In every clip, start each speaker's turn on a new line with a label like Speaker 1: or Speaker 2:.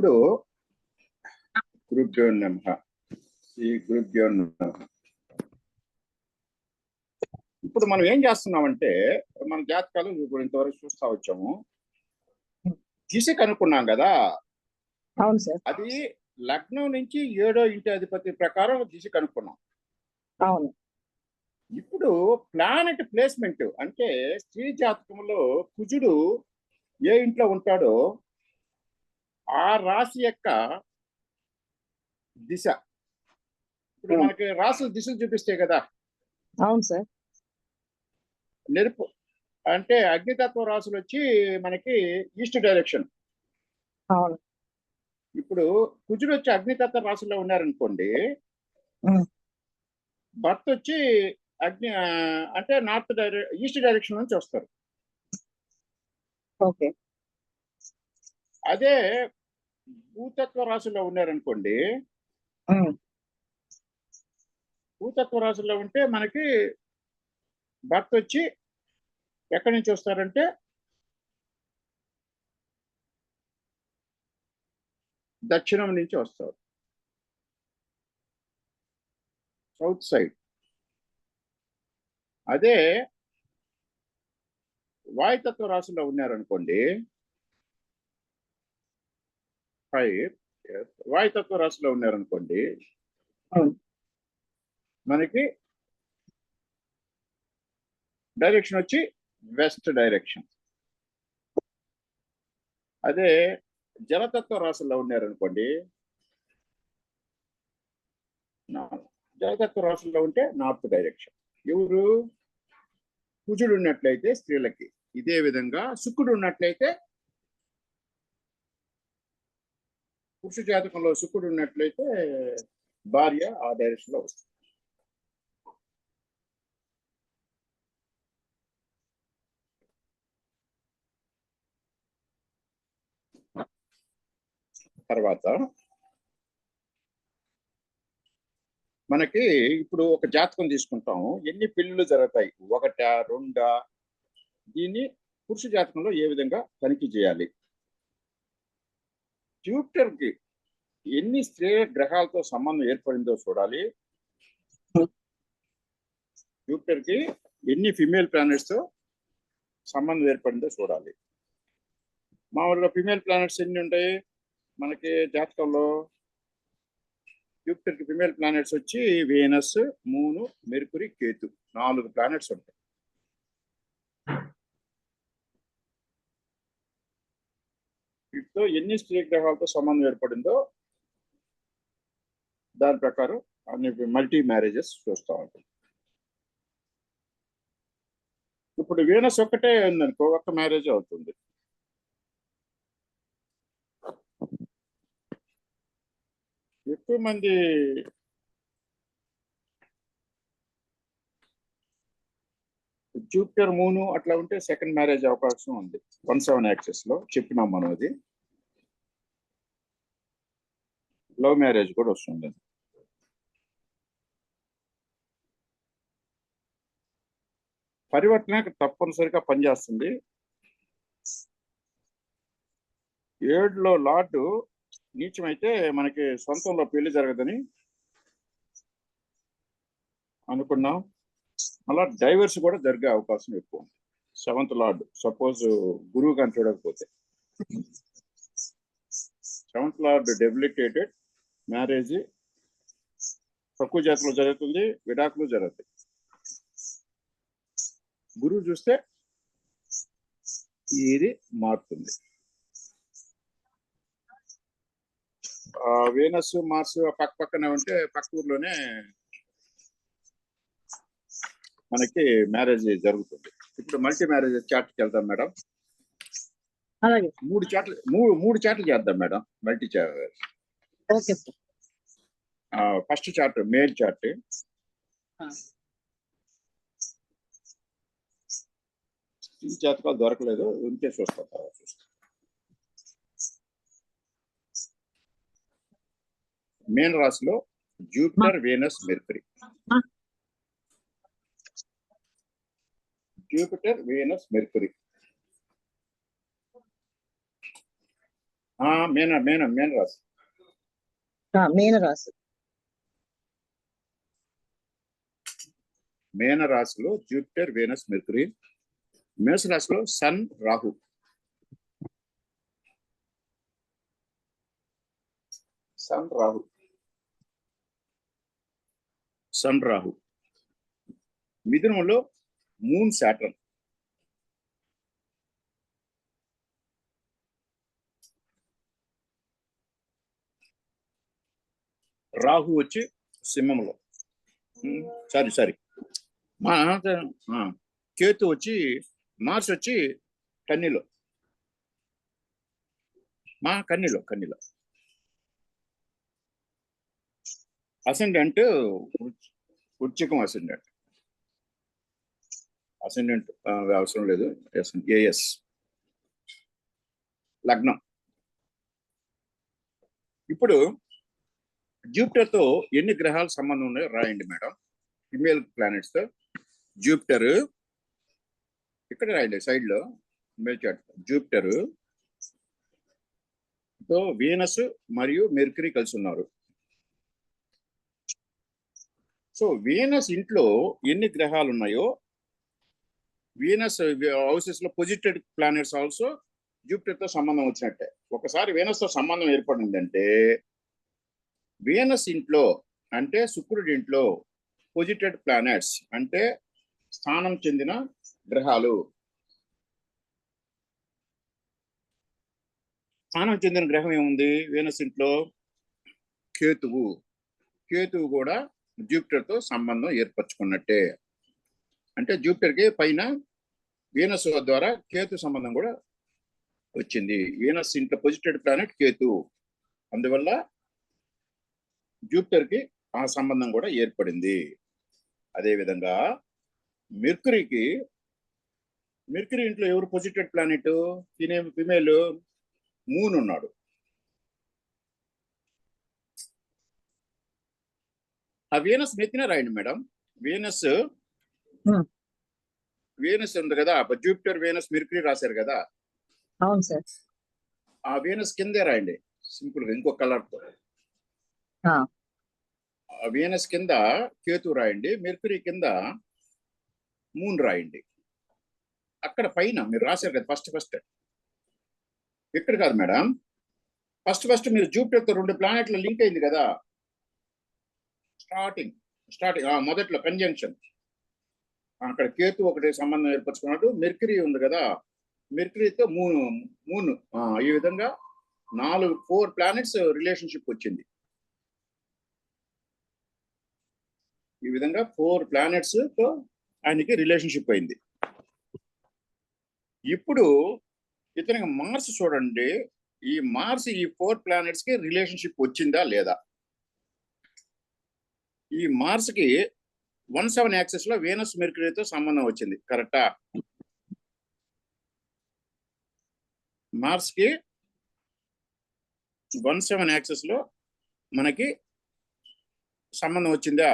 Speaker 1: ఇప్పుడు గురుభ్యో నమః. శ్రీ గురుభ్యో నమః. ఇప్పుడు మనం ఏం చేస్తున్నామంటే మన జాతకాలు ఇంతవరకు చూస్తా వచ్చాము. దిశ కనుక్కున్నాం కదా.
Speaker 2: అవును సార్.
Speaker 1: అది లగ్నం నుంచి 7వ ఇంటి అధిపతి ప్రకారం దిశ కనుక్కున్నాం.
Speaker 2: అవును.
Speaker 1: ఇప్పుడు ప్లానెట్ ప్లేస్మెంట్ అంటే స్త్రీ జాతకంలో కుజుడు ఏ ఇంట్లో ఉంటాడో ఆ రాశి యొక్క దిశ. ఇప్పుడు మనకి రాసులు దిశలు చూపిస్తాయి కదా.
Speaker 2: అవును సార్.
Speaker 1: నెరుపు అంటే అగ్నితత్వ రాసులు వచ్చి మనకి ఈస్ట్ డైరెక్షన్.
Speaker 2: అవును.
Speaker 1: ఇప్పుడు కుజుడు వచ్చి అగ్నితత్వ రాశుల్లో ఉన్నారనుకోండి, భర్త వచ్చి అగ్ని అంటే ఈస్ట్ డైరెక్షన్ నుంచి వస్తారు.
Speaker 2: ఓకే.
Speaker 1: అదే భూతత్వ రాశుల్లో ఉన్నారనుకోండి, భూతత్వ రాశుల్లో ఉంటే మనకి భర్త వచ్చి ఎక్కడి నుంచి వస్తారంటే దక్షిణం నుంచి వస్తారు, సౌత్ సైడ్. అదే వాయుతత్వ రాశుల్లో ఉన్నారనుకోండి, వాయుతత్వ రాశిలో ఉన్నారనుకోండి, మనకి డైరెక్షన్ వచ్చి వెస్ట్ డైరెక్షన్. అదే జలతత్వ రాశుల్లో ఉన్నారనుకోండి, జలతత్వ రాశుల్లో ఉంటే నార్త్ డైరెక్షన్. ఎవరు కుజుడు ఉన్నట్లయితే స్త్రీలకి, ఇదే విధంగా శుక్రుడు ఉన్నట్లయితే పురుష జాతకంలో శుక్రుడు ఉన్నట్లయితే భార్య ఆ డైరెక్షన్ లో వస్తుంది. తర్వాత మనకి ఇప్పుడు ఒక జాతకం తీసుకుంటాము, ఎన్ని పెళ్ళిళ్ళు జరుగుతాయి, 1, 2. దీన్ని పురుష జాతకంలో ఏ విధంగా తనిఖీ చేయాలి? జూపిటర్ కి ఎన్ని స్త్రీ గ్రహాలతో సంబంధం ఏర్పడిందో చూడాలి. జూపిటర్ కి ఎన్ని ఫిమేల్ ప్లానెట్స్ తో సంబంధం ఏర్పడిందో చూడాలి. మామూలుగా ఫిమేల్ ప్లానెట్స్ ఎన్ని ఉంటాయి మనకి జాతకంలో? జూపిటర్ కి ఫిమేల్ ప్లానెట్స్ వచ్చి Venus, moon, Mercury, Ketu, 4 planets ఉంటాయి. వీటితో ఎన్ని స్త్రీ గ్రహాలతో సంబంధం ఏర్పడిందో దాని ప్రకారం అన్ని మల్టీ మ్యారేజెస్ చూస్తూ ఉంటాం. ఇప్పుడు వీనస్ ఒక్కటే ఉందనుకో, ఒక్క మ్యారేజ్ అవుతుంది. ఎక్కువ మంది జూపిటర్, మూను అట్లా ఉంటే సెకండ్ మ్యారేజ్ అవకాశం ఉంది. 17 యాక్సెస్ లో చెప్పినాం మనం. అది లవ్ మ్యారేజ్ కూడా వస్తుంది. పరివర్తన తప్పనిసరిగా పనిచేస్తుంది. 7లో లార్డు నీచమైతే మనకి సొంతంలో పెళ్లి జరగదని అనుకున్నాం. అలా డైవర్స్ కూడా జరిగే అవకాశం ఎక్కువ ఉంది. 7th లార్డ్ సపోజ్ గురువు కానీ చూడకపోతే, 7th లార్డ్ డెబిలిటేటెడ్, మ్యారేజ్ తక్కువ జాతలో జరుగుతుంది, విడాకులు జరుగుతాయి. గురువు చూస్తే ఇది మారుతుంది. వీనస్, మార్స్ పక్క పక్కనే ఉంటే పక్క ఊర్లోనే మనకి మ్యారేజ్ జరుగుతుంది. ఇప్పుడు మల్టీ మ్యారేజ్ చార్ట్కి వెళ్దాం మేడం.
Speaker 2: అలాగే
Speaker 1: 3 చార్ట్లు చేద్దాం madam. Multi chart.
Speaker 2: Okay sir.
Speaker 1: First chart male chart. ఈ జాతకాలు దొరకలేదు, ఉంటే చూస్తాం. మేన్ రాశిలో Jupiter, Venus, Mercury. Jupiter, Venus, Mercury. మీన రాశి.
Speaker 2: మీనరాశి.
Speaker 1: మీన రాశిలో జూపిటర్, వీనస్, మెర్కురీ. మేష రాశిలో సన్, రాహు. సన్ రాహు. మిథునంలో మూన్, సాటర్న్. రాహు వచ్చి సింహంలో. సారీ కేతు వచ్చి, మార్స్ వచ్చి కన్నిలో. కన్నిలో. అసెండెంట్ వృశ్చికం. అసెండెంట్ అవసరం లేదు. ఏఎస్ లగ్నం. ఇప్పుడు జూపిటర్ తో ఎన్ని గ్రహాలు సంబంధం ఉన్నాయో రాయండి మేడం. ఫిమేల్ ప్లానెట్స్ తో జూపిటర్ ఇక్కడ రాయండి సైడ్ లో. జూపిటర్ తో వీనస్ మరియు మెర్క్యూరీ కలిసి ఉన్నారు. సో వీనస్ ఇంట్లో ఎన్ని గ్రహాలు ఉన్నాయో, వీనస్ హౌసెస్ లో పొజిటెడ్ ప్లానెట్స్ ఆల్సో జూపిటర్ తో సంబంధం వచ్చినట్టే. ఒకసారి వీనస్ తో సంబంధం ఏర్పడిందంటే వీనస్ ఇంట్లో అంటే శుక్రుడి ఇంట్లో పొజిటెడ్ ప్లానెట్స్ అంటే స్థానం చెందిన గ్రహాలు. స్థానం చెందిన గ్రహం ఏముంది వీనస్ ఇంట్లో? కేతువు. కేతువు కూడా జూపిటర్ తో సంబంధం ఏర్పరచుకున్నట్టే. అంటే జూపిటర్ కి పైన వీనస్ ద్వారా కేతు సంబంధం కూడా వచ్చింది. వీనస్ ఇంట్లో పొజిటెడ్ ప్లానెట్ కేతు, అందువల్ల జూపిటర్ కి ఆ సంబంధం కూడా ఏర్పడింది. అదేవిధంగా మెర్క్యూరీ ఇంట్లో ఎవరు పొజిటెడ్ ప్లానెట్? ఫిమేల్ మూన్ ఉన్నాడు. ఆ వీనస్ నెత్తిన రాయండి మేడం. వీనస్ ఉంది కదా, జూపిటర్, వీనస్, మెర్క్యూరీ రాశారు కదా.
Speaker 2: అవును సార్.
Speaker 1: ఆ వీనస్ కిందే రాయండి సింపుల్ గా ఇంకో కలర్ తో. వీనస్ కింద కేతు రాయండి, మెర్క్యూరీ కింద మూన్ రాయండి. అక్కడ పైన మీరు రాశారు కదా ఫస్ట్ ఇక్కడ కాదు మేడం. ఫస్ట్ మీరు జూపిటర్ తో 2 ప్లానెట్ల లింక్ అయింది కదా. స్టార్టింగ్ మొదట్లో కంజంక్షన్. అక్కడ కేతు ఒకటి సంబంధం ఏర్పరచుకున్నాడు. మెర్క్యూరీ ఉంది కదా, మెర్క్యూరీతో మూన్ ఈ విధంగా 4 ప్లానెట్స్ రిలేషన్షిప్ వచ్చింది. ఈ విధంగా 4 ప్లానెట్స్ తో ఆయనకి రిలేషన్షిప్ అయింది. ఇప్పుడు ఇతనికి మార్స్ చూడండి. ఈ మార్స్ ఈ 4 ప్లానెట్స్ కి రిలేషన్షిప్ వచ్చిందా లేదా? ఈ మార్స్ కి 17 యాక్సెస్ లో వీనస్, మెర్క్యూరీతో సంబంధం వచ్చింది. కరెక్టా? మార్స్ కి 17 యాక్సెస్ లో మనకి సంబంధం వచ్చిందా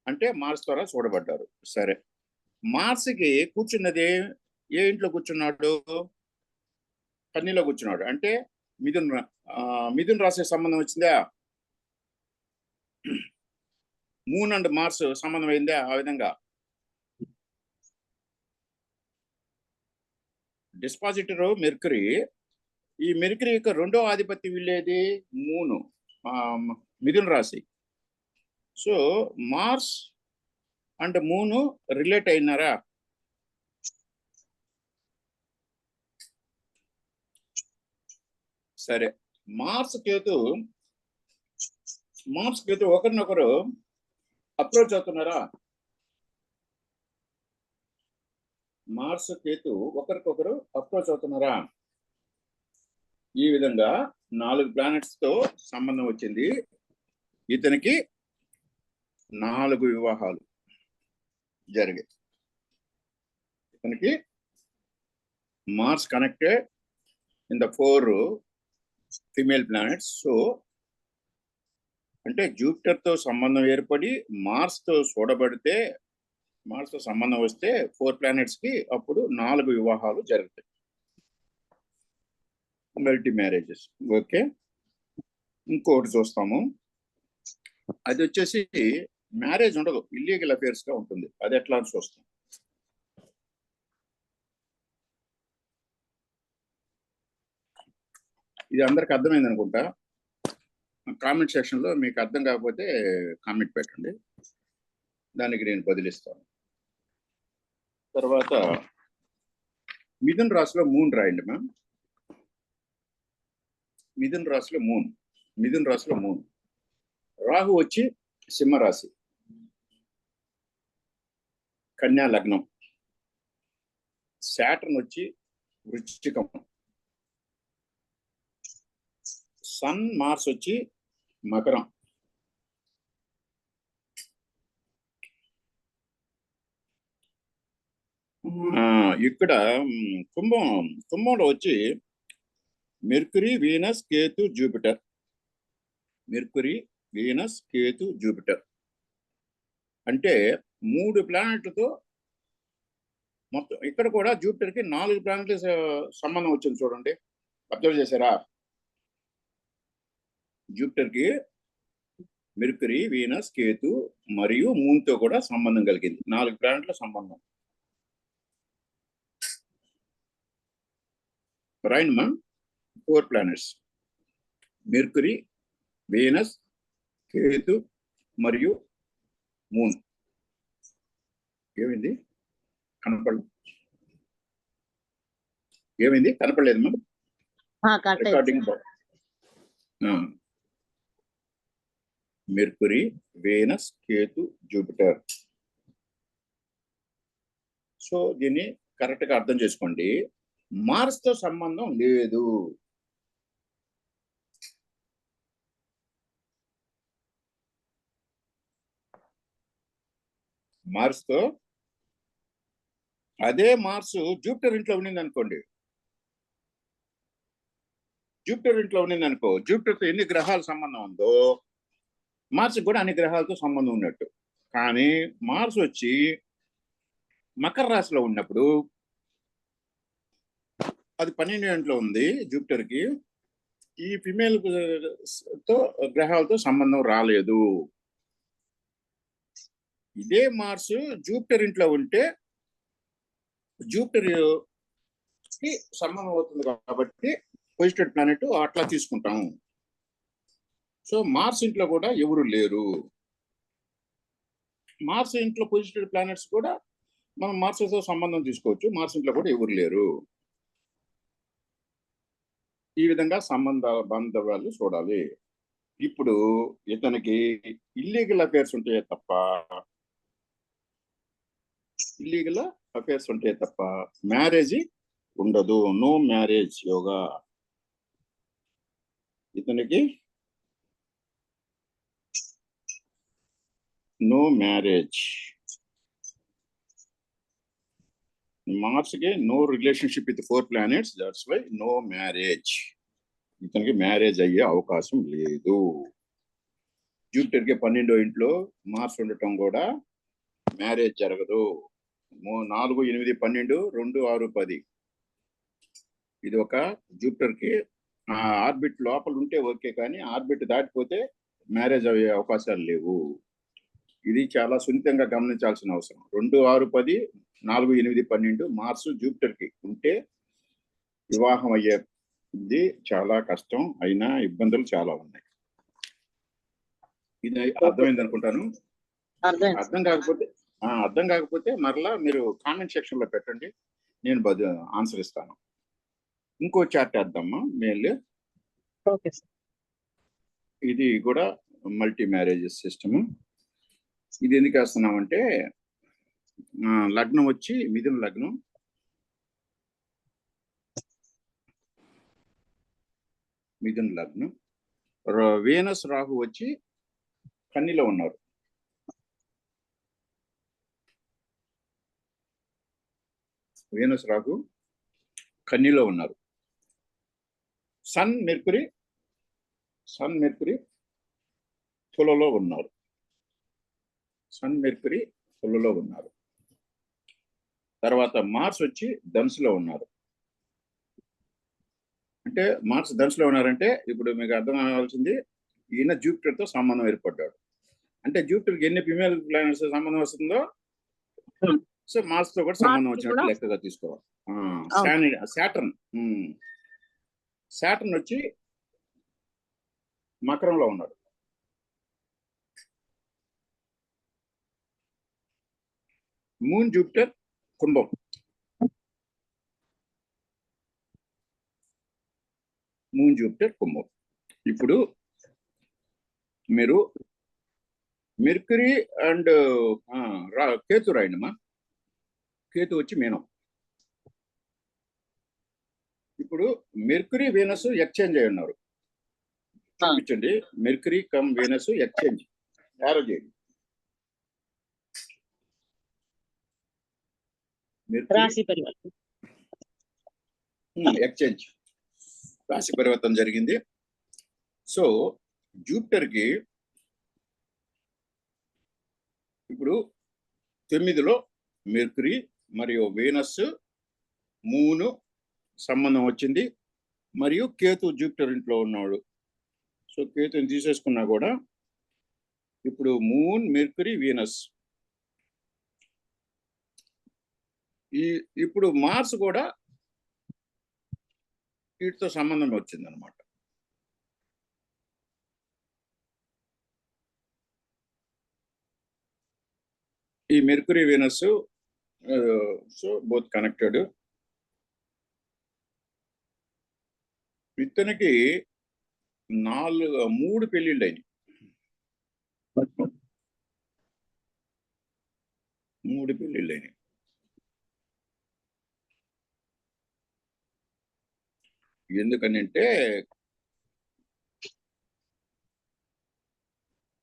Speaker 1: అంటే మార్స్ ద్వారా చూడబడ్డారు. సరే, మార్స్ కి కూర్చున్నది ఏ ఇంట్లో కూర్చున్నాడు? కన్నిలో కూర్చున్నాడు. అంటే మిథున్ రాశి సంబంధం వచ్చిందా? మూన్ అండ్ మార్స్ సంబంధం అయిందా? ఆ విధంగా డిస్పాజిటర్ మెర్క్యూరీ. ఈ మెర్క్యూరీ యొక్క 2వ ఆధిపత్యం వీళ్ళేది మూను, మిథున్ రాశి. So Mars and moon relate అయినారా? సరే, మార్స్ కేతు ఒకరినొకరు అప్రోచ్ అవుతున్నారా? మార్స్ కేతు ఒకరికొకరు అప్రోచ్ అవుతున్నారా? ఈ విధంగా 4 ప్లానెట్స్ తో సంబంధం వచ్చింది. ఇతనికి 4 వివాహాలు జరిగాయి. ఇతనికి Mars connected in the 4 female planets. So అంటే జూపిటర్ తో సంబంధం ఏర్పడి మార్స్ తో చూడబడితే, మార్స్ తో సంబంధం వస్తే 4 ప్లానెట్స్ కి అప్పుడు 4 వివాహాలు జరుగుతాయి. Multi marriages. ఓకే, ఇంకోటి చూస్తాము. అది వచ్చేసి మ్యారేజ్ ఉండదు, ఇల్లీగల్ అఫేర్స్ గా ఉంటుంది. అది ఎట్లా అని చూస్తాం. ఇది అందరికి అర్థమైంది అనుకుంటా. కామెంట్ సెక్షన్ లో మీకు అర్థం కాకపోతే కామెంట్ పెట్టండి, దానికి నేను బదిలిస్తాను. తర్వాత మిథున్ రాశిలో మూన్ రాయండి మ్యామ్. మిథున్ రాశిలో మూన్. మిథున్ రాశిలో మూన్. రాహు వచ్చి సింహరాశి, కన్యా లగ్నం. శాటర్న్ వచ్చి వృశ్చికం. సన్ మార్స్ వచ్చి మకరం. ఇక్కడ కుంభంలో వచ్చి Mercury, Venus, Ketu, Jupiter. Mercury, Venus, Ketu, Jupiter అంటే 3 ప్లానెట్లతో మొత్తం. ఇక్కడ కూడా జూపిటర్ కి 4 ప్లానెట్ల సంబంధం వచ్చింది చూడండి, అబ్జర్వ్ చేశారా? జూపిటర్ కి మెర్కురీ, వీనస్, కేతు మరియు మూన్ తో కూడా సంబంధం కలిగింది. 4 ప్లానెట్ల సంబంధం. రాయనమా 4 ప్లానెట్స్: మెర్కురీ, వీనస్, కేతు మరియు మూన్. ఏమైంది? ఏమైంది? కనపడలేదు ma'am recording. Mercury, Venus, Ketu, Jupiter. So దీన్ని కరెక్ట్ గా అర్థం చేసుకోండి. మార్స్ తో సంబంధం లేదు. మార్స్ తో, అదే మార్స్ జూపిటర్ ఇంట్లో ఉండింది అనుకోండి, జూపిటర్తో ఎన్ని గ్రహాల సంబంధం ఉందో మార్స్ కూడా అన్ని గ్రహాలతో సంబంధం ఉన్నట్టు. కానీ మార్స్ వచ్చి మకర రాశిలో ఉన్నప్పుడు అది 12 ఇంట్లో ఉంది జూపిటర్ కి. ఈ ఫిమేల్ తో గ్రహాలతో సంబంధం రాలేదు. ఇదే మార్స్ జూపిటర్ ఇంట్లో ఉంటే జూపిటర్ కి సంబంధం అవుతుంది కాబట్టి పొజిటెడ్ ప్లానెట్ అట్లా తీసుకుంటాం. సో మార్స్ ఇంట్లో కూడా ఎవరు లేరు. మార్స్ ఇంట్లో పొజిటెడ్ ప్లానెట్స్ కూడా మనం మార్స్తో సంబంధం తీసుకోవచ్చు. మార్స్ ఇంట్లో కూడా ఎవరు లేరు. ఈ విధంగా బంధాలు చూడాలి. ఇప్పుడు ఇతనికి ఇల్లీగల్ అఫేర్స్ ఉంటాయే తప్ప మ్యారేజ్ ఉండదు. No marriage yoga. ఇతనికి నో మ్యారేజ్. మార్స్ కి no relationship with 4 planets. That's why no marriage. ఇతనికి మ్యారేజ్ అయ్యే అవకాశం లేదు. జూపిటర్ కి 12వ ఇంట్లో మార్స్ ఉండటం కూడా మ్యారేజ్ జరగదు. 4, 8, 12, 2, 6, 10. ఇది ఒక జూపిటర్ కి ఆర్బిట్ లోపల ఉంటే ఓకే, కానీ ఆర్బిట్ దాటిపోతే మ్యారేజ్ అయ్యే అవకాశాలు లేవు. ఇది చాలా సున్నితంగా గమనించాల్సిన అవసరం. 2, 6, 10, 4, 8, 12 మార్స్ జూపిటర్ కి ఉంటే వివాహం అయ్యేది చాలా కష్టం. అయినా ఇబ్బందులు చాలా ఉన్నాయి. ఇది అర్థమైంది అనుకుంటాను. అర్థం కాకపోతే మరలా మీరు కామెంట్ సెక్షన్ లో పెట్టండి, నేను ఆన్సర్ ఇస్తాను. ఇంకో చార్ట్ వేద్దామా మెయిల్. ఇది కూడా మల్టీ మ్యారేజెస్ సిస్టమ్. ఇది ఎందుకు వేస్తున్నామంటే లగ్నం వచ్చి మిథున లగ్నం, వీనస్ రాహు వచ్చి కన్నిలో ఉన్నారు. వీనస్ రాహు కన్నిలో ఉన్నారు. సన్ మెర్కురీ తులలో ఉన్నారు. తర్వాత మార్స్ వచ్చి ధనుసులో ఉన్నారు. అంటే మార్స్ ధనుసులో ఉన్నారంటే ఇప్పుడు మీకు అర్థం అవ్వాల్సింది ఈయన జూపిటర్ తో సంబంధం ఏర్పడ్డాడు. అంటే జూపిటర్కి ఎన్ని ఫిమేల్ ప్లానెట్స్ సంబంధం వస్తుందో సో మార్స్ తో కూడా సంబంధం వచ్చినట్టు లెక్కగా తీసుకోవాలి. సాటర్న్ వచ్చి మకరంలో ఉన్నాడు. మూన్ జూపిటర్ కుంభం. మూన్ జూపిటర్ కుంభం. ఇప్పుడు మీరు మెర్క్యూరీ అండ్ కేతు రాయండమ్మా. కేతు వచ్చి మీనం. ఇప్పుడు మెర్క్యూరీ వీనస్ ఎక్స్చేంజ్ అయి ఉన్నారు. చూపించండి. Mercury come Venus exchange arrow చేయండి. ఎక్స్చేంజ్ రాశి పరివర్తన జరిగింది. సో జూపిటర్ కి ఇప్పుడు 9లో మెర్క్యూరీ మరియు వీనస్ మూన్ సంబంధం వచ్చింది. మరియు కేతు జూపిటర్ ఇంట్లో ఉన్నాడు. సో కేతుని తీసేసుకున్నా కూడా ఇప్పుడు మూన్ మెర్క్యూరీ వీనస్. ఇప్పుడు మార్స్ కూడా వీటితో సంబంధం వచ్చింది అనమాట. ఈ mercury Venus so both connected. ఇతనికి 3 పెళ్ళిళ్ళు అయినాయి. 3 పెళ్ళిళ్ళు అయినాయి. ఎందుకనంటే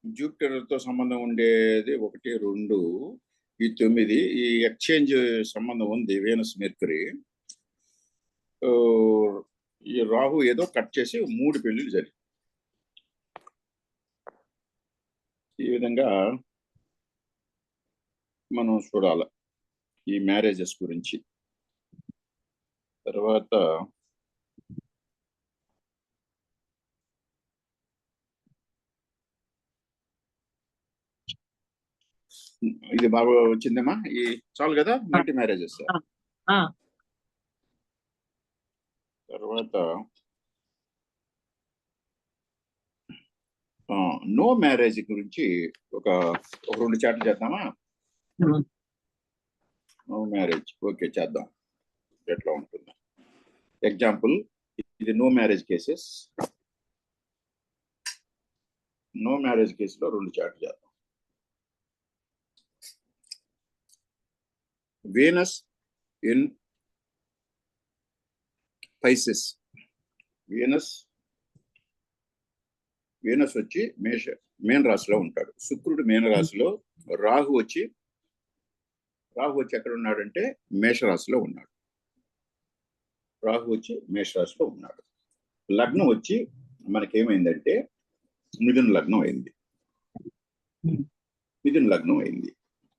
Speaker 1: జూపిటర్ తో సంబంధం ఉండేది 1, 2, ఈ 9. ఈ ఎక్స్చేంజ్ సంబంధం ఉంది వీనస్ మెర్క్యూరీ. ఈ రాహు ఏదో కట్ చేసి 3 పెళ్లిళ్ళు జరిగాయి. ఈ విధంగా మనం చూడాలి ఈ మ్యారేజెస్ గురించి. తర్వాత ఇది బాగా వచ్చిందమ్మా. ఈ చాలు కదా మల్టీ మ్యారేజెస్. తర్వాత నో మ్యారేజ్ గురించి ఒక 2 చాట్లు చేద్దామా? నో మ్యారేజ్ ఓకే చేద్దాం. ఎట్లా ఉంటుంది ఎగ్జాంపుల్. ఇది no marriage cases. No marriage కేసులో 2 చాట్లు చేద్దాం. Venus in Pisces. వీనస్ వచ్చి మేన రాశిలో ఉంటాడు. శుక్రుడు మేన రాశిలో, రాహు వచ్చి ఎక్కడ ఉన్నాడంటే మేషరాశిలో ఉన్నాడు. రాహు వచ్చి మేషరాశిలో ఉన్నాడు. లగ్నం వచ్చి మనకేమైందంటే మిథున లగ్నం అయింది.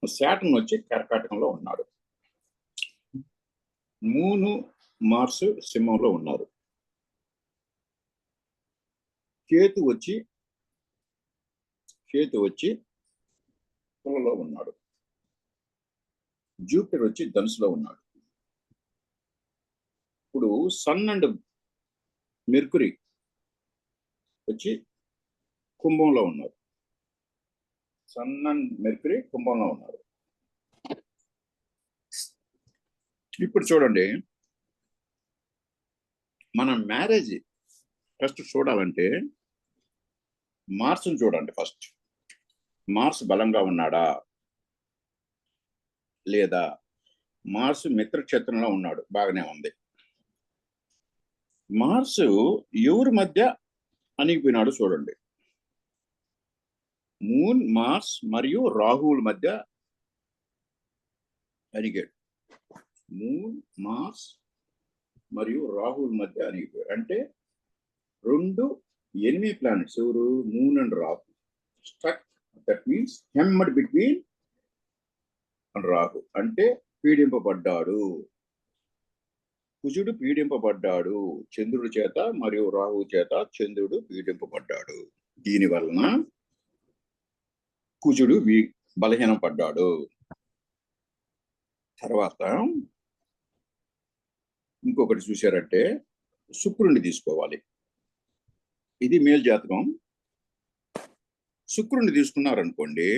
Speaker 1: శాటర్న్ వచ్చి కర్కాటకంలో ఉన్నాడు. మూను మార్స్ సింహంలో ఉన్నారు. కేతు వచ్చి తులలో ఉన్నాడు. జూపిటర్ వచ్చి ధనుసులో ఉన్నాడు. ఇప్పుడు సన్ అండ్ మెర్క్యూరీ వచ్చి కుంభంలో ఉన్నారు. సన్ అండ్ మెర్క్యూరీ కుంభంలో ఉన్నారు. ఇప్పుడు చూడండి, మనం మ్యారేజ్ ఫస్ట్ చూడాలంటే మార్స్ని చూడండి. ఫస్ట్ మార్స్ బలంగా ఉన్నాడా లేదా? మార్స్ మిత్రక్షేత్రంలో ఉన్నాడు, బాగానే ఉంది. మార్స్ ఎవరి మధ్య అణిగిపోయినాడు చూడండి. మూన్, మార్స్ మరియు రాహువుల మధ్య అణిగాడు. మూన్, మార్స్ మరియు రాహువుల మధ్య అణిగిపోయాడు. అంటే 2 enemy planets ఎవరు? Moon and Rahu stuck. That means hemmed between Rahu అంటే పీడింపబడ్డాడు. కుజుడు పీడింపబడ్డాడు చంద్రుడి చేత మరియు రాహువు చేత చంద్రుడు పీడింపబడ్డాడు. దీని వలన కుజుడు బలహీనం పడ్డాడు. తర్వాత ఇంకొకటి చూశారంటే శుక్రుడిని తీసుకోవాలి. ఇది మేల్ జాతకం. శుక్రుడిని తీసుకున్నారనుకోండి,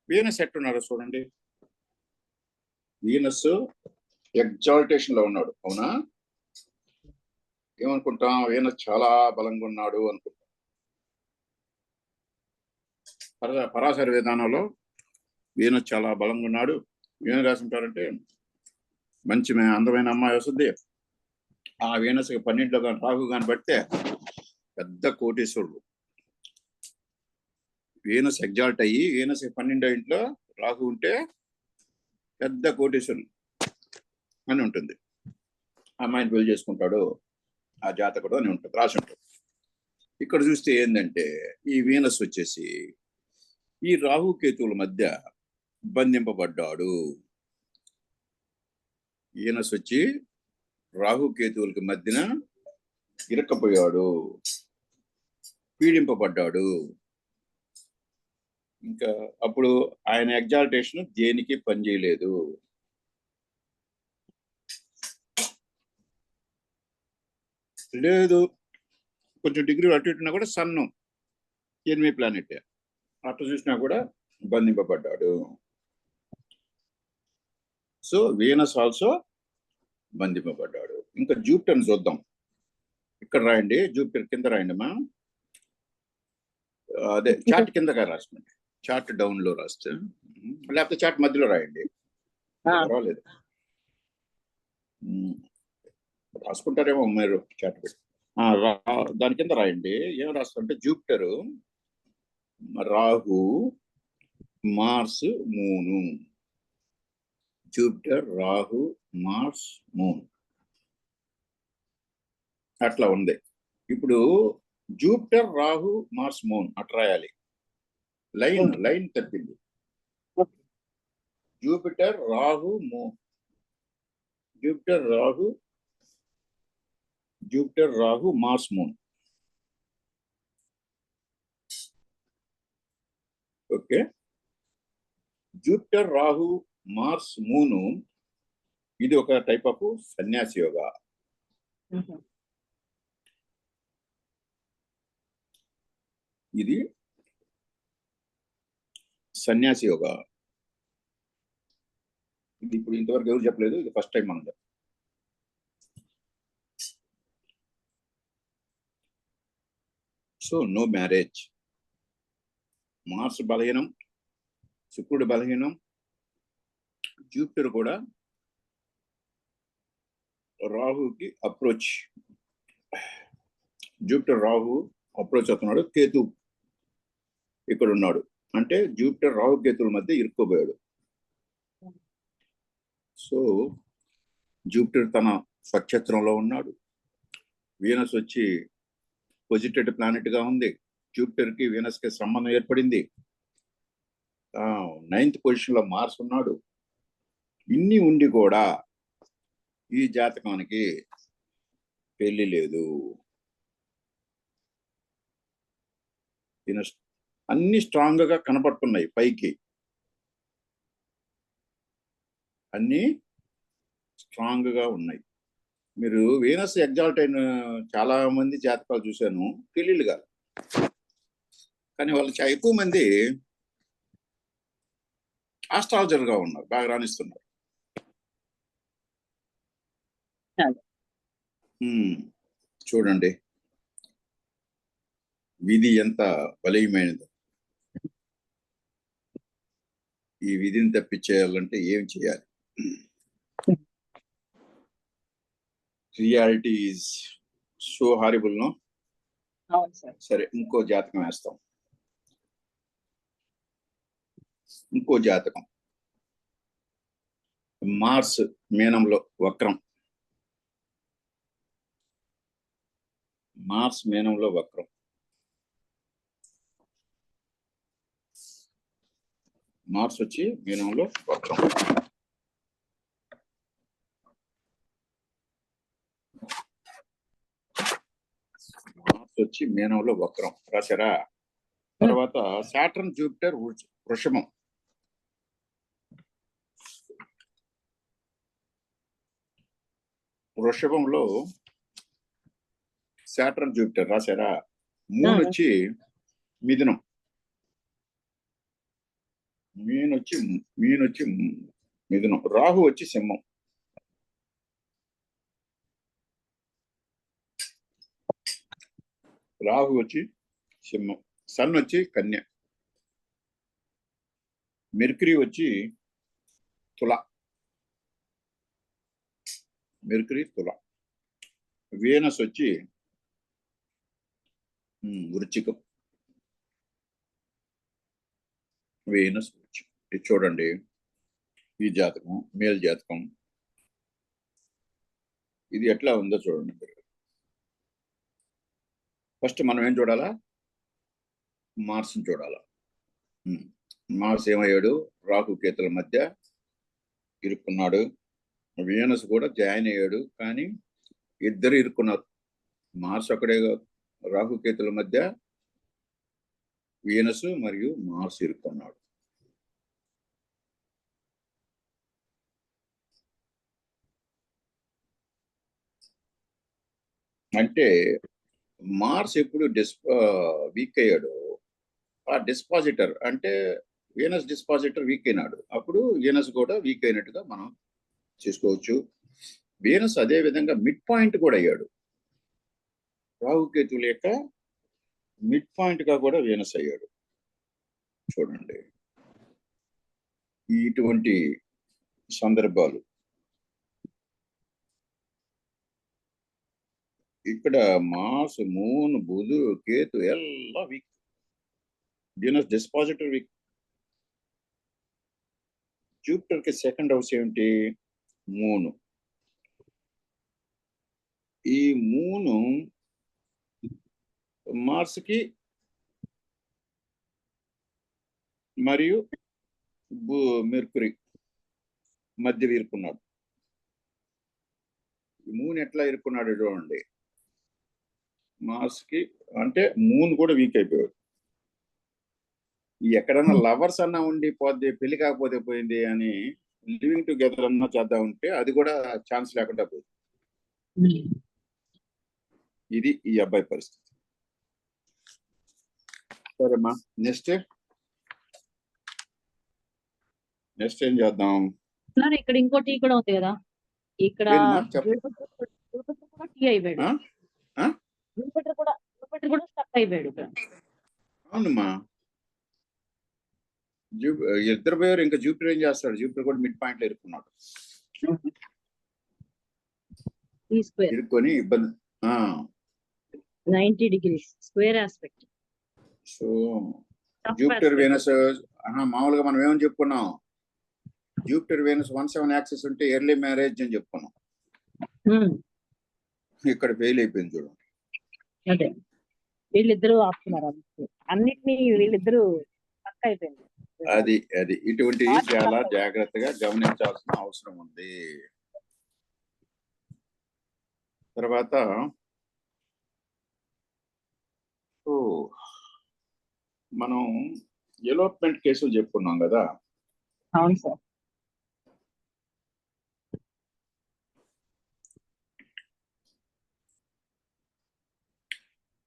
Speaker 1: వీనస్ ఎట్టున్నారో చూడండి. వీనస్ ఎగ్జాల్టేషన్ లో ఉన్నాడు, అవునా? ఏమనుకుంటాం? వీనస్ చాలా బలంగా ఉన్నాడు అనుకుంటాం. పరాశర విధానంలో వీనస్ చాలా బలంగా ఉన్నాడు. ఏం రాసుంటారంటే, మంచి అందమైన అమ్మాయి వస్తుంది, ఆ వీనస్ 12లో కానీ రాహు కానీ పడితే పెద్ద కోటీశ్వరుడు. వీనస్ ఎగ్జాల్ట్ అయ్యి వీనస్ 12వ ఇంట్లో రాహు ఉంటే పెద్ద కోటీశ్వరుడు అని ఉంటుంది. అమ్మాయిని పెళ్లి చేసుకుంటాడు ఆ జాతకుడు అని ఉంటుంది, రాసి ఉంటుంది. ఇక్కడ చూస్తే ఏంటంటే ఈ వీనస్ వచ్చేసి ఈ రాహుకేతువుల మధ్య బంధింపబడ్డాడు. వీనస్ వచ్చి రాహుకేతువులకి మధ్యన ఇరక్కపోయాడు, పీడింపబడ్డాడు. ఇంకా అప్పుడు ఆయన ఎగ్జాల్టేషన్ దేనికి పనిచేయలేదు. లేదు, కొంచెం డిగ్రీ అటు ఇటున్నా కూడా సన్ను ఎనిమి ప్లానెట్ అట్లా చూసినా కూడా బంధింపబడ్డాడు. సో వీనస్ ఆల్సో బంధింపబడ్డాడు. ఇంకా జూపిటర్ని చూద్దాం. ఇక్కడ రాయండి, జూపిటర్ కింద రాయండి అమ్మా. అదే చార్ట్ కిందగా రాసుకోండి, చార్ట్ డౌన్ లో రాస్తే, లేకపోతే చార్ట్ మధ్యలో రాయండి, పర్వాలేదు. రాసుకుంటారేమో మీరు చార్ట్ పెట్టి. దాని కింద రాయండి. ఏం రాస్తారంటే Jupiter, Rahu, Mars, moon. Jupiter, Rahu, Mars, moon అట్లా ఉంది. ఇప్పుడు జూపిటర్, రాహు, మార్స్, మూన్ అట్లా రాయాలి. లైన్ తప్పింది. Jupiter, Rahu, Jupiter, Rahu, Mars, moon. Okay, Jupiter, Rahu, Mars, moon ఇది ఒక టైప్ ఆఫ్ సన్యాసి యోగా. ఇది సన్యాసి యోగా. ఇది ఇప్పుడు ఇంతవరకు ఎవరు చెప్పలేదు, ఇది ఫస్ట్ టైం మనం. So no marriage. మార్స్ బలహీనం, శుక్రుడు బలహీనం, జూపిటర్ కూడా రాహుకి అప్రోచ్. జూపిటర్ రాహు అప్రోచ్ అవుతున్నాడు. కేతు ఇక్కడ ఉన్నాడు అంటే జూపిటర్ రాహు కేతుల మధ్య ఇరుక్కోబోయాడు. సో జూపిటర్ తన స్వక్షేత్రంలో ఉన్నాడు. వీనస్ వచ్చి పొజిటెడ్ ప్లానెట్ గా ఉంది. జూపిటర్ కి వీనస్ కి సంబంధం ఏర్పడింది. 9th పొజిషన్ లో మార్స్ ఉన్నాడు. ఇన్ని ఉండి కూడా ఈ జాతకానికి పెళ్లి లేదు. అన్ని స్ట్రాంగ్ గా కనపడుతున్నాయి పైకి, అన్ని స్ట్రాంగ్ గా ఉన్నాయి. మీరు వీనస్ ఎగ్జాల్ట్ అయిన చాలా మంది జాతకాలు చూశాను, పెళ్లిళ్ళు కాదు. కానీ వాళ్ళు ఎక్కువ మంది ఆస్ట్రాలజర్ గా ఉన్నారు, బాగా రాణిస్తున్నారు. చూడండి విధి ఎంత బలీయమైనది. ఈ విధిని తప్పించేయాలంటే ఏం చేయాలి? Reality is so horrible no. సరే, ఇంకో జాతకం వేస్తాం. ఇంకో జాతకం మార్స్ మీనంలో వక్రం. మార్స్ మీనంలో వక్రం. మార్స్ వచ్చి మీనంలో వక్రం. వచ్చి మీనంలో వక్రం రాశారా. తర్వాత సాటర్న్ జూపిటర్ వృషభం. వృషభంలో సాటర్న్ జూపిటర్ రాశారా. మూన్ వచ్చి మిథునం. మీన్ వచ్చి మిథునం. రాహు వచ్చి సింహం. రాహు వచ్చి సింహం. సన్ వచ్చి కన్య. మెర్క్యూరీ వచ్చి తుల. మెర్క్యూరీ తుల. వీనస్ వచ్చి వృచ్చికం. వీనస్ వృచ్చికం. ఇది చూడండి, ఈ జాతకం మేల్ జాతకం. ఇది ఎట్లా ఉందో చూడండి మీరు. ఫస్ట్ మనం ఏం చూడాలా, మార్స్ని చూడాలా. మార్స్ ఏమయ్యాడు, రాహు కేతుల మధ్య ఇరుక్కున్నాడు. వీనస్ కూడా జాయిన్ అయ్యాడు, కానీ ఇద్దరు ఇరుక్కున్నారు. మార్స్ అక్కడే, రాహు కేతుల మధ్య వీనస్ మరియు మార్స్ ఇరుక్కున్నాడు. అంటే మార్స్ ఎప్పుడు వీక్ అయ్యాడు, ఆ డిస్పాజిటర్ అంటే వీనస్ డిస్పాజిటర్ వీక్ అయినాడు. అప్పుడు వీనస్ కూడా వీక్ అయినట్టుగా మనం చేసుకోవచ్చు. వీనస్ అదే విధంగా మిడ్ పాయింట్ కూడా అయ్యాడు. రాహుకేతువుల యొక్క మిడ్ పాయింట్ గా కూడా వీనస్ అయ్యాడు. చూడండి, ఇటువంటి సందర్భాలు ఇక్కడ మార్స్, మూన్, బుధు, కేతు ఎలా weak. Venus dispositor weak. Jupiter కి సెకండ్ హౌస్ ఏమిటి, మూను. ఈ మూను మార్స్ కి మరియు మెర్క్యూరీ మధ్య ఇరుక్కున్నాడు. మూన్ ఎట్లా ఇరుక్కున్నాడు చూడండి. మార్స్ కి అంటే మూన్ కూడా వీక్ అయిపోయాడు. ఎక్కడన్నా లవర్స్ అన్నా ఉండి పోతే, పెళ్లి కాకపోతే పోయింది అని లివింగ్ టుగెదర్ అన్నా చేద్దాం ఉంటే అది కూడా ఛాన్స్ లేకుండా పోయింది. ఇది ఈ అబ్బాయి పరిస్థితి. సరేమ్మా, నెక్స్ట్ ఏం చేద్దాం.
Speaker 2: ఇక్కడ ఇంకో టీ కూడా ఉంది కదా, ఇక్కడ టీ అయిపోయాడు. జూపిటర్ కూడా స్టక్ అయిపోయాడు ఇక్కడ.
Speaker 1: అవునమ్మా, ఇద్దరు పోయారు. ఇంకా జూపిటర్ ఏం చేస్తాడు, జూపిటర్ కూడా మిడ్ పాయింట్ లో ఇరుక్కున్నాడు. ఇరుక్కొని ఇబ్బంది.
Speaker 2: 90 degrees square aspect.
Speaker 1: So Jupiter Venus మామూలుగా మనం ఏమని చెప్పుకున్నాం, జూపిటర్ వీనస్ 1/7 యాక్సిస్ ఉంటే ఎర్లీ మ్యారేజ్ అని చెప్పుకున్నాం. ఇక్కడ ఫెయిల్ అయిపోయింది చూడండి.
Speaker 2: అదే వీళ్ళిద్దరూ ఆపుతున్నారు అన్నిటినీ, వీళ్ళిద్దరూ పక్క అయిపోయింది.
Speaker 1: అది ఇటువంటి చాలా జాగ్రత్తగా గమనించాల్సిన అవసరం ఉంది. తర్వాత మనం ఎలోప్మెంట్ కేసులు చెప్పుకున్నాం కదా.
Speaker 2: అవును సార్.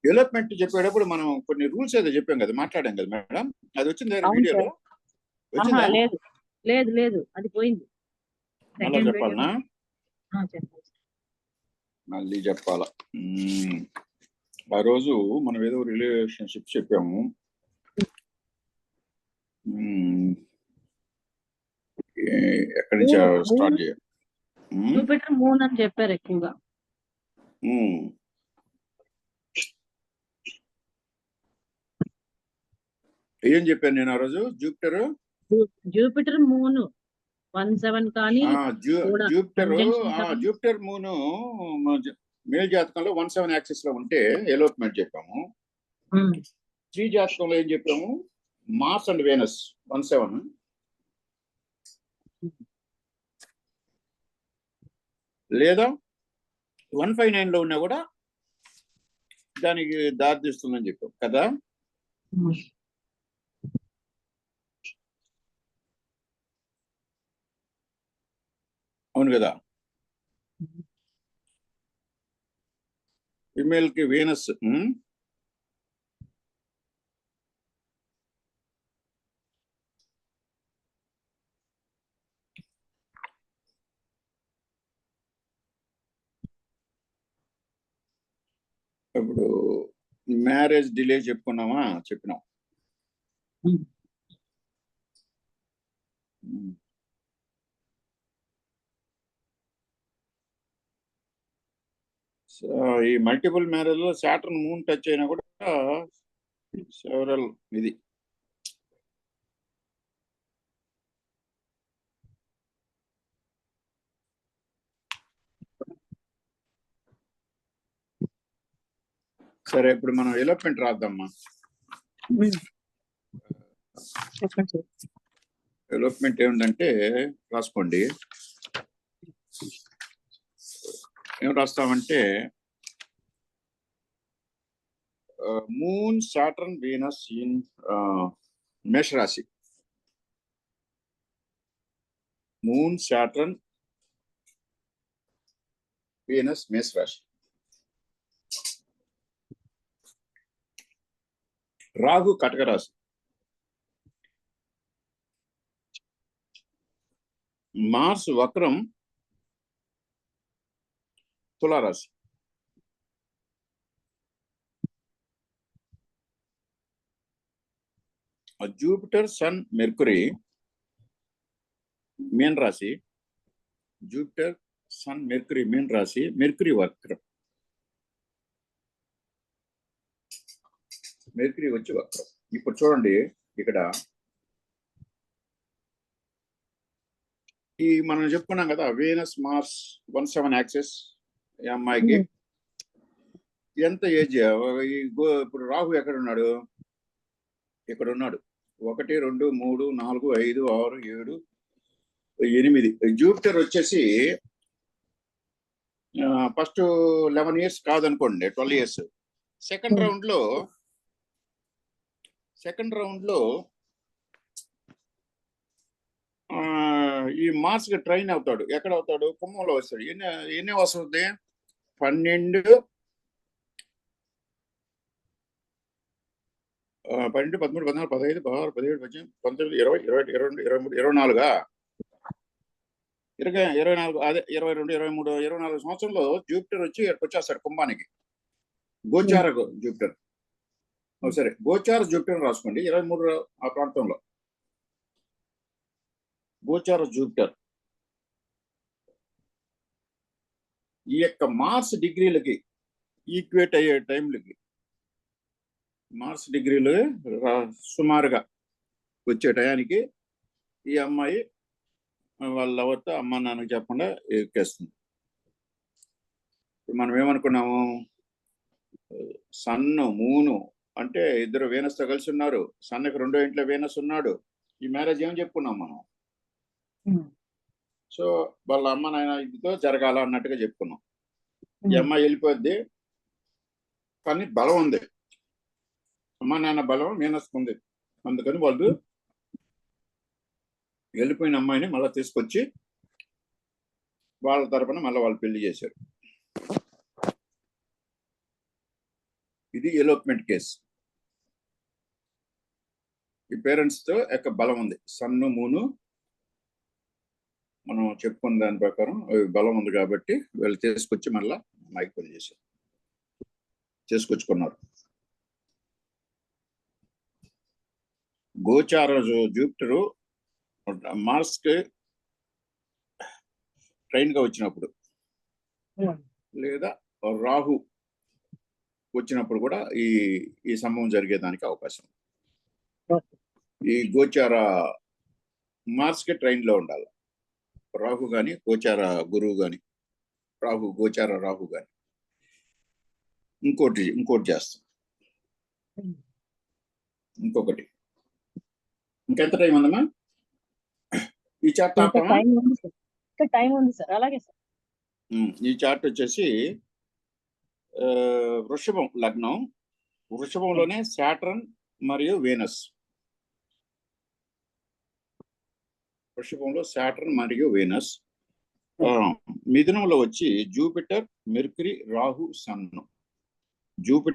Speaker 1: డెవలప్మెంట్ చెప్పేటప్పుడు మనం కొన్ని రూల్స్ ఏదో చెప్పాం కదా, మాట్లాడాం కదా మేడం. అది వచ్చింది వీడియోలో?
Speaker 2: లేదు అది పోయింది.
Speaker 1: మళ్ళీ చెప్పాలనా? మళ్ళీ చెప్పాలా? ఆ రోజు మనం ఏదో రిలేషన్షిప్ చెప్పాము. ఎక్కడి నుంచి స్టార్ట్ చేయాలి?
Speaker 2: జూపిటర్ మూన్ అని చెప్పారు ఎక్కువగా.
Speaker 1: ఏం చెప్పాను నేను ఆ రోజు? జూపిటర్
Speaker 2: మూన్ 1/7 కానీ
Speaker 1: జూపిటర్ మూను మేల్ జాతకంలో 1/7 యాక్సిస్ లో ఉంటే ఎలోప్మెంట్ చెప్పాము. స్త్రీ జాతకంలో ఏం చెప్పాము? Mars and Venus 1/7. లేదా 159 లో ఉన్నా కూడా దానికి దారితీస్తుందని చెప్పాం కదా. అవును కదా. ఫిమేల్ కి వీనస్ ఇప్పుడు మ్యారేజ్ డిలే చెప్పుకున్నామా, చెప్పినాం. సో ఈ మల్టిపుల్ మ్యారేజ్ లో సాటర్న్ మూన్ టచ్ అయినా కూడా సెవరల్ ఇది సరే. ఇప్పుడు మనం ఎలోప్మెంట్ రాద్దామా. ఎలోప్మెంట్ ఏమిటంటే రాసుకోండి. ఏం రాస్తామంటే మూన్ సాటర్న్ వీనస్ ఇన్ మేషరాశి. మూన్ సాటర్న్ వీనస్ మేషరాశి. రాహు కటక రాశి. మార్స్ వక్రం తులారాశి. జూపిటర్ సన్ మెర్కురీ మీన రాశి. జూపిటర్ సన్ మెర్కురీ మీన రాశి. మెర్కురీ వక్రం. మెర్కురీ వచ్చి వక్రం. ఇప్పుడు చూడండి ఇక్కడ ఈ మనం చెప్పుకున్నాం కదా వీనస్ మార్స్ 17 యాక్సెస్. ఈ అమ్మాయికి ఎంత ఏజ్? ఇప్పుడు రాహు ఎక్కడ ఉన్నాడు? ఇక్కడ ఉన్నాడు. 1 2 3 4 5 6 7 8. జూపిటర్ వచ్చేసి first 11 years కాదనుకోండి, 12 years. Second round లో ఈ మార్స్ కి ట్రైన్ అవుతాడు. ఎక్కడ అవుతాడు? కుంభంలో వస్తాడు. ఎన్ని వస్తుంది? 12, 13, 14, 15, 16, 17, 18, 19, 20, 21, 22, 23, 24. 24 అదే 22, 23, 24 సంవత్సరంలో జూపిటర్ వచ్చి ఇక్కడికి వచ్చేస్తాడు కుంభానికి. గోచార జూపిటర్. సరే, గోచార జూపిటర్ రాసుకోండి. 23 ఆ ప్రాంతంలో గోచార జూపిటర్. ఈ యొక్క మార్స్ డిగ్రీలకి ఈక్వేట్ అయ్యే టైంలకి, మార్స్ డిగ్రీలు సుమారుగా వచ్చే టయానికి ఈ అమ్మాయి వాళ్ళ ఎవరితో అమ్మ నాన్నకి చెప్పకుండా ఎక్కేస్తుంది. మనం ఏమనుకున్నాము? సన్ను మూను అంటే ఇద్దరు వీనస్తో కలిసి ఉన్నారు. సన్నకి 2వ ఇంట్లో వీనస్ ఉన్నాడు. ఈ మ్యారేజ్ ఏం చెప్పుకున్నాం మనం? సో వాళ్ళ అమ్మ నాయన ఇదితో జరగాల అన్నట్టుగా చెప్పుకున్నాం. ఈ అమ్మాయి వెళ్ళిపోద్ది, కానీ బలం ఉంది. అమ్మ నాన్న బలం వీనస్కి ఉంది. అందుకని వాళ్ళు వెళ్ళిపోయిన అమ్మాయిని మళ్ళీ తీసుకొచ్చి వాళ్ళ తరపున మళ్ళీ వాళ్ళు పెళ్లి చేశారు. ఇది ఎలోప్మెంట్ కేసు. ఈ పేరెంట్స్ తో యొక్క బలం ఉంది. సన్ను మూను మనం చెప్పుకున్న దాని ప్రకారం బలం ఉంది కాబట్టి వీళ్ళు తీసుకొచ్చి మళ్ళా అమ్మాయికి పెళ్లి చేశారు, తీసుకొచ్చుకున్నారు. గోచార జూపిటరు మార్స్ కి ట్రైన్ గా వచ్చినప్పుడు లేదా రాహు వచ్చినప్పుడు కూడా ఈ సంభవం జరిగేదానికి అవకాశం. ఈ గోచార మార్స్ కి ట్రైన్ లో ఉండాలి. రాహు గాని గోచార గురువు గాని, గోచార రాహు గాని. ఇంకోటి చేస్తాం. ఇంకొకటి. ఇంకెంత టైం ఉందమ్మా? ఈ చార్ట్
Speaker 2: టైం ఉంది సార్. అలాగే సార్.
Speaker 1: ఈ చార్ట్ వచ్చేసి వృషభం లగ్నం, వృషభంలోనే సాటర్న్ మరియు వీనస్. వృషభంలో సాటర్న్ మరియు వీనస్. మిథునంలో వచ్చి Jupiter, Mercury, Rahu, sun. Jupiter